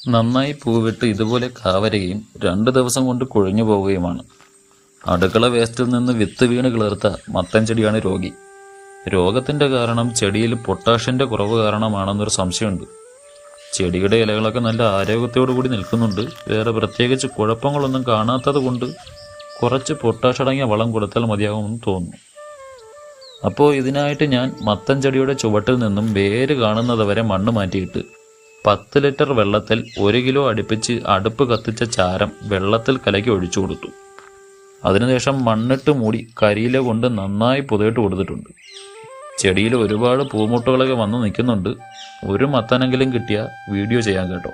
നന്നായി പൂവിട്ട് ഇതുപോലെ കാവരുകയും 2 ദിവസം കൊണ്ട് കൊഴിഞ്ഞു പോവുകയുമാണ്. അടുക്കള വേസ്റ്റിൽ നിന്ന് വിത്ത് വീണ് കിളിർത്ത മത്തൻ ചെടിയാണ് രോഗി. രോഗത്തിൻ്റെ കാരണം ചെടിയിൽ പൊട്ടാഷ്യൻ്റെ കുറവ് കാരണമാണെന്നൊരു സംശയമുണ്ട്. ചെടിയുടെ ഇലകളൊക്കെ നല്ല ആരോഗ്യത്തോടു കൂടി നിൽക്കുന്നുണ്ട്. വേറെ പ്രത്യേകിച്ച് കുഴപ്പങ്ങളൊന്നും കാണാത്തത് കൊണ്ട് കുറച്ച് പൊട്ടാഷ് അടങ്ങിയ വളം കൊടുത്താൽ മതിയാകുമെന്ന് തോന്നുന്നു. അപ്പോൾ ഇതിനായിട്ട് ഞാൻ മത്തൻ ചെടിയുടെ ചുവട്ടിൽ നിന്നും വേര് കാണുന്നത് വരെ മണ്ണ് മാറ്റിയിട്ട് 10 ലിറ്റർ വെള്ളത്തിൽ 1 കിലോ അടുപ്പിച്ച് അടുപ്പ് കത്തിച്ച ചാരം വെള്ളത്തിൽ കലക്കി ഒഴിച്ചു കൊടുത്തു. അതിനുശേഷം മണ്ണിട്ട് മൂടി കരിയില കൊണ്ട് നന്നായി പുതയിട്ട് കൊടുത്തിട്ടുണ്ട്. ചെടിയിൽ ഒരുപാട് പൂമുട്ടുകളൊക്കെ വന്ന് നിൽക്കുന്നുണ്ട്. ഒരു മത്തനെങ്കിലും കിട്ടിയാൽ വീഡിയോ ചെയ്യാൻ കേട്ടോ.